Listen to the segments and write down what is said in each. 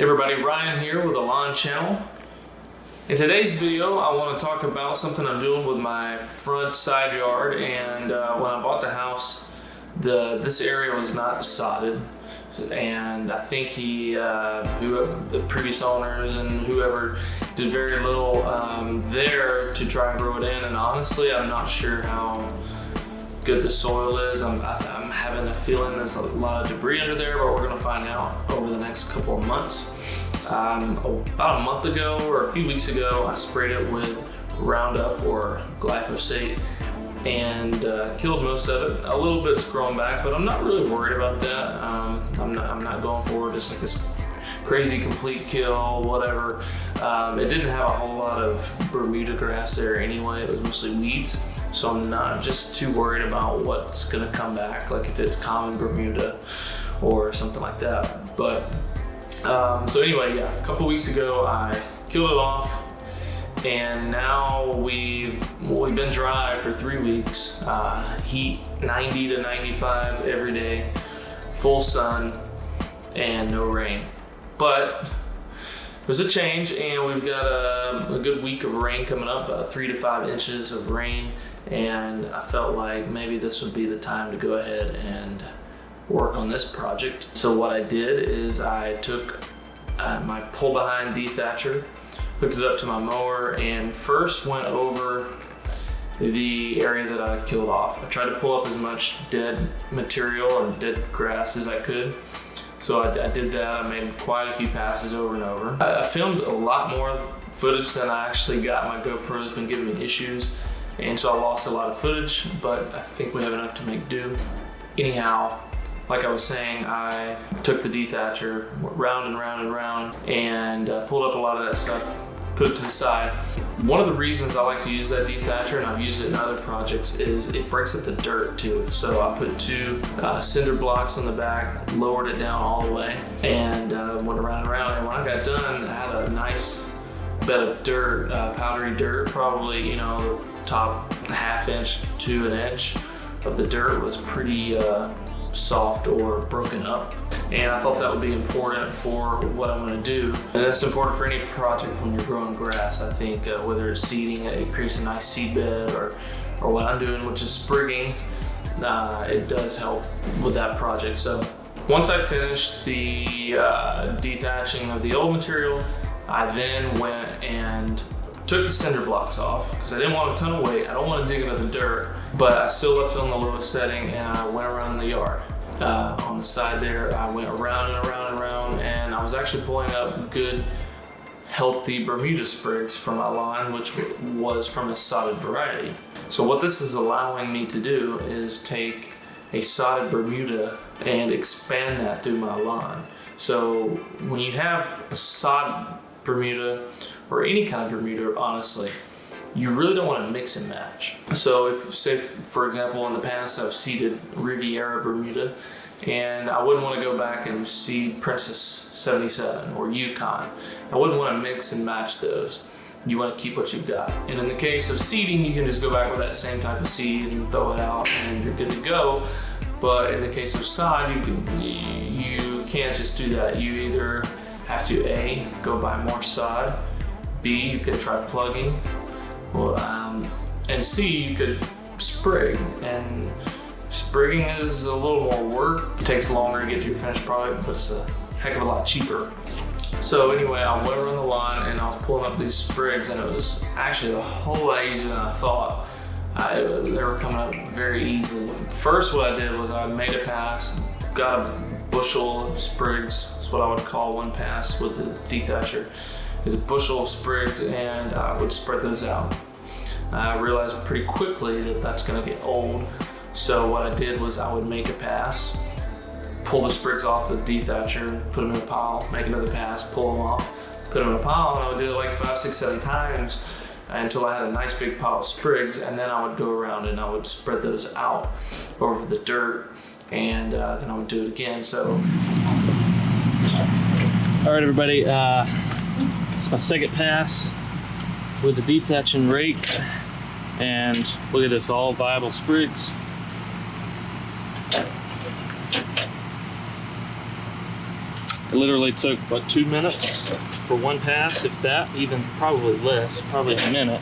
Hey everybody, Ryan here with the Lawn Channel. In today's video, I want to talk about something I'm doing with my front side yard. And when I bought the house, this area was not sodded, and I think the previous owners and whoever did very little there to try and grow it in. And honestly, I'm not sure how good the soil is. I'm having a feeling there's a lot of debris under there, but we're going to find out over the next couple of months. About a month ago or a few weeks ago, I sprayed it with Roundup or glyphosate and killed most of it. A little bit's growing back, but I'm not really worried about that. I'm not going for just like this crazy complete kill, whatever. It didn't have a whole lot of Bermuda grass there anyway. It was mostly weeds. So I'm not just too worried about what's gonna come back, like if it's common Bermuda or something like that. But so anyway, yeah, a couple weeks ago I killed it off, and now we've been dry for 3 weeks. Heat 90 to 95 every day, full sun, and no rain. But there's a change, and we've got a good week of rain coming up, 3 to 5 inches of rain. And I felt like maybe this would be the time to go ahead and work on this project. So what I did is I took my pull behind dethatcher, hooked it up to my mower, and first went over the area that I killed off. I tried to pull up as much dead material and dead grass as I could. So I did that. I made quite a few passes over and over. I filmed a lot more footage than I actually got. My GoPro's been giving me issues, and so I lost a lot of footage, but I think we have enough to make do. Anyhow, like I was saying, I took the dethatcher, went round and round and round, and pulled up a lot of that stuff, put it to the side. One of the reasons I like to use that dethatcher, and I've used it in other projects, is it breaks up the dirt too. So I put 2 cinder blocks on the back, lowered it down all the way, and went around and around. And when I got done, I had a nice bed of dirt, powdery dirt, probably, top ½ inch to an inch of the dirt was pretty soft or broken up. And I thought that would be important for what I'm going to do. And that's important for any project when you're growing grass. I think whether it's seeding, it creates a nice seed bed, or what I'm doing, which is sprigging, it does help with that project. So once I finished the dethatching of the old material, I then went and took the cinder blocks off because I didn't want a ton of weight. I don't want to dig into the dirt, but I still left it on the lowest setting, and I went around the yard. On the side there, I went around and around and around, and I was actually pulling up good, healthy Bermuda sprigs from my lawn, which was from a sodded variety. So what this is allowing me to do is take a sodded Bermuda and expand that through my lawn. So when you have a sodded Bermuda, or any kind of Bermuda, honestly, you really don't want to mix and match. So if, say, for example, in the past I've seeded Riviera Bermuda, and I wouldn't want to go back and seed Princess 77 or Yukon. I wouldn't want to mix and match those. You want to keep what you've got. And in the case of seeding, you can just go back with that same type of seed and throw it out, and you're good to go. But in the case of sod, you can't just do that. You either have to A, go buy more sod, B, you could try plugging, and C, you could sprig. And sprigging is a little more work. It takes longer to get to your finished product, but it's a heck of a lot cheaper. So anyway, I went around the lawn and I was pulling up these sprigs, and it was actually a whole lot easier than I thought. They were coming up very easily. First, what I did was I made a pass, got a bushel of sprigs. That's what I would call one pass with the dethatcher. Is a bushel of sprigs, and I would spread those out. I realized pretty quickly that that's going to get old. So what I did was I would make a pass, pull the sprigs off the dethatcher, put them in a pile, make another pass, pull them off, put them in a pile, and I would do it like 5, 6, 7 times until I had a nice big pile of sprigs. And then I would go around and I would spread those out over the dirt, and then I would do it again. So, all right, everybody. It's my second pass with the dethatching rake, and look at this, all viable sprigs. It literally took, what, 2 minutes for one pass, if that, even probably less, probably a minute.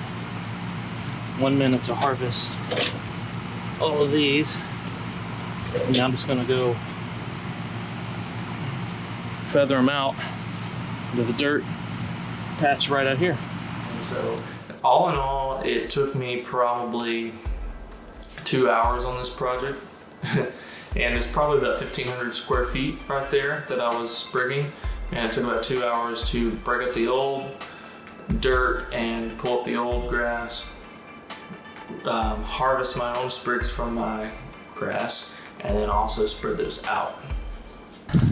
1 minute to harvest all of these. And now I'm just gonna go feather them out into the dirt patch right out here. And so all in all, it took me probably 2 hours on this project. And it's probably about 1,500 square feet right there that I was sprigging. And it took about 2 hours to break up the old dirt and pull up the old grass, harvest my own sprigs from my grass, and then also spread those out.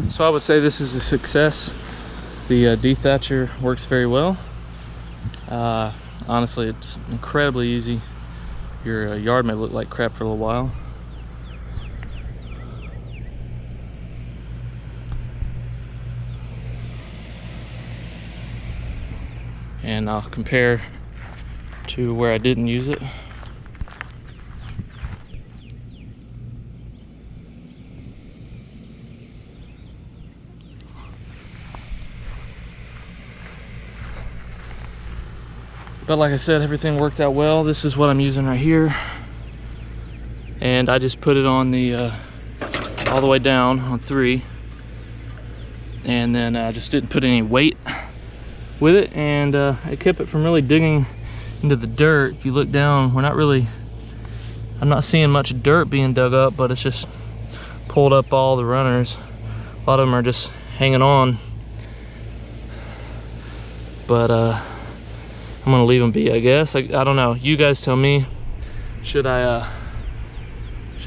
So I would say this is a success. The dethatcher works very well. Honestly, it's incredibly easy. Your yard may look like crap for a little while. And I'll compare to where I didn't use it. But like I said, everything worked out well. This is what I'm using right here. And I just put it on the, all the way down on 3. And then I just didn't put any weight with it, and it kept it from really digging into the dirt. If you look down, I'm not seeing much dirt being dug up, but it's just pulled up all the runners. A lot of them are just hanging on, but I'm gonna leave them be, I guess. I don't know, you guys tell me. Should I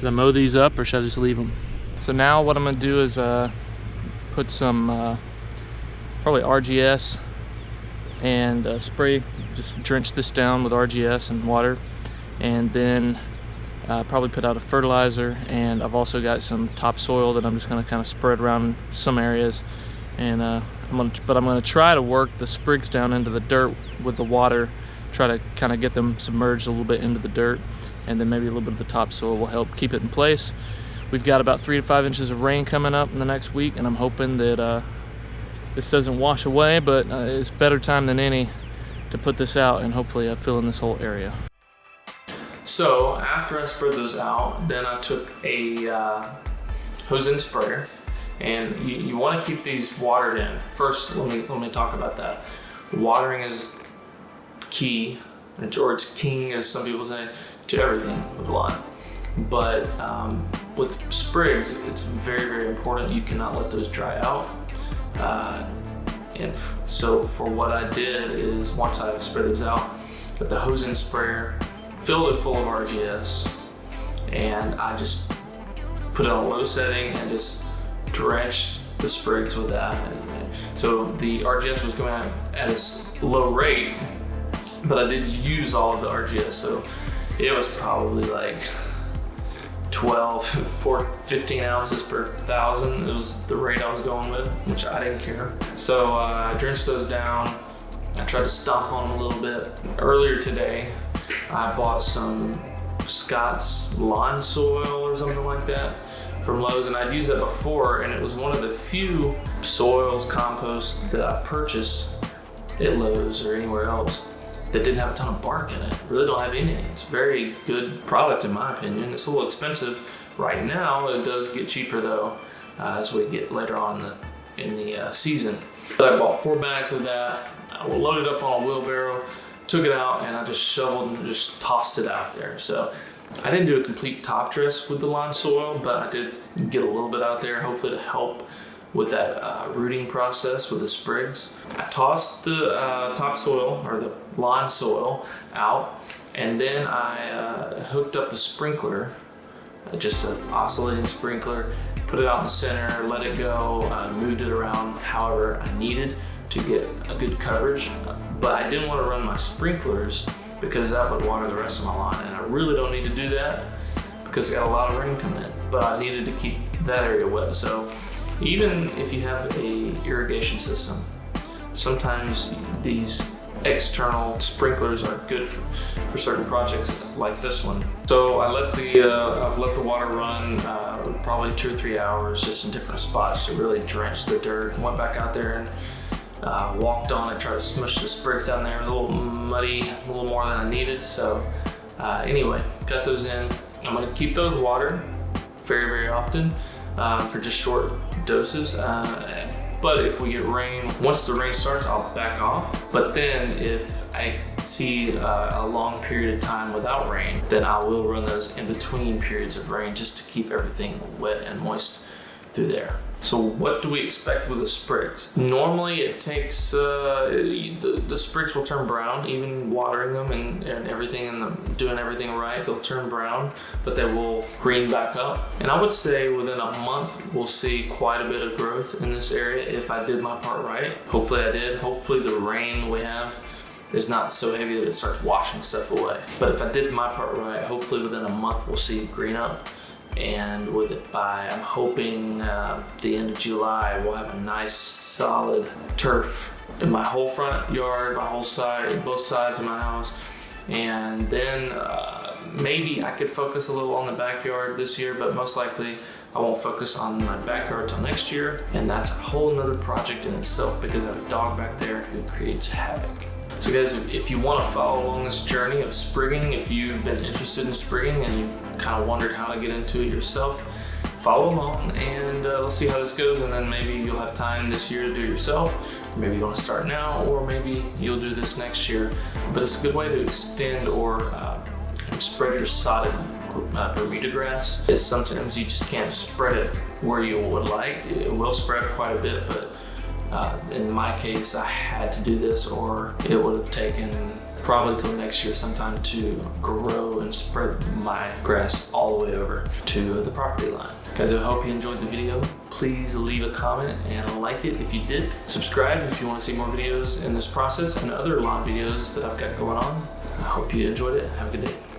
mow these up, or should I just leave them? So now what I'm gonna do is put some probably RGS and spray, just drench this down with RGS and water, and then probably put out a fertilizer. And I've also got some topsoil that I'm just going to kind of spread around some areas. And I'm gonna try to work the sprigs down into the dirt with the water, try to kind of get them submerged a little bit into the dirt, and then maybe a little bit of the topsoil will help keep it in place. We've got about 3 to 5 inches of rain coming up in the next week, and I'm hoping that this doesn't wash away, but it's better time than any to put this out, and hopefully I fill in this whole area. So after I spread those out, then I took a hose-in sprayer, and you want to keep these watered in. First, let me talk about that. Watering is key, or it's king, as some people say, to everything with lawn. But with sprigs, it's very, very important. You cannot let those dry out. And so for what I did is, once I spread those out, got the hose-in sprayer, filled it full of RGS, and I just put it on a low setting and just drenched the sprigs with that. So the RGS was going out at a low rate, but I did use all of the RGS, so it was probably like 15 ounces per 1,000. It was the rate I was going with, which I didn't care. So I drenched those down. I tried to stomp on them a little bit. Earlier today, I bought some Scott's lawn soil or something like that from Lowe's, and I'd used that before, and it was one of the few soils, compost that I purchased at Lowe's or anywhere else that didn't have a ton of bark in it. Really don't have any. It's a very good product in my opinion. It's a little expensive right now. It does get cheaper though as we get later on in the season. But I bought 4 bags of that. I loaded up on a wheelbarrow, took it out, and I just shoveled and just tossed it out there. So I didn't do a complete top dress with the lawn soil, but I did get a little bit out there, hopefully to help with that rooting process with the sprigs. I tossed the topsoil, or the lawn soil, out, and then I hooked up a sprinkler, just an oscillating sprinkler, put it out in the center, let it go, moved it around however I needed to get a good coverage. But I didn't want to run my sprinklers because that would water the rest of my lawn, and I really don't need to do that because I got a lot of rain coming in, but I needed to keep that area wet. So even if you have a irrigation system, sometimes these external sprinklers are good for certain projects like this one. So I let the water run probably 2 or 3 hours just in different spots to really drench the dirt. Went back out there and walked on it, tried to smush the sprigs down there. It was a little muddy, a little more than I needed. So anyway, got those in. I'm gonna keep those watered very, very often for just short doses. But if we get rain, once the rain starts, I'll back off. But then if I see a long period of time without rain, then I will run those in between periods of rain just to keep everything wet and moist through there. So what do we expect with the sprigs? Normally it takes, the sprigs will turn brown, even watering them and everything and doing everything right, they'll turn brown, but they will green back up. And I would say within a month, we'll see quite a bit of growth in this area if I did my part right. Hopefully I did. Hopefully the rain we have is not so heavy that it starts washing stuff away. But if I did my part right, hopefully within a month we'll see it green up. And with it by, I'm hoping the end of July, we'll have a nice solid turf in my whole front yard, my whole side, both sides of my house. And then maybe I could focus a little on the backyard this year, but most likely I won't focus on my backyard till next year. And that's a whole nother project in itself because I have a dog back there who creates havoc. So guys, if you want to follow along this journey of sprigging, if you've been interested in sprigging and you kind of wondered how to get into it yourself, follow along and let's see how this goes. And then maybe you'll have time this year to do it yourself. Maybe you want to start now, or maybe you'll do this next year. But it's a good way to extend or spread your sodded Bermuda grass. Is sometimes you just can't spread it where you would like. It will spread quite a bit, but in my case, I had to do this or it would have taken probably till next year sometime to grow and spread my grass all the way over to the property line. Guys, I hope you enjoyed the video. Please leave a comment and like it if you did. Subscribe if you want to see more videos in this process and other lawn videos that I've got going on. I hope you enjoyed it. Have a good day.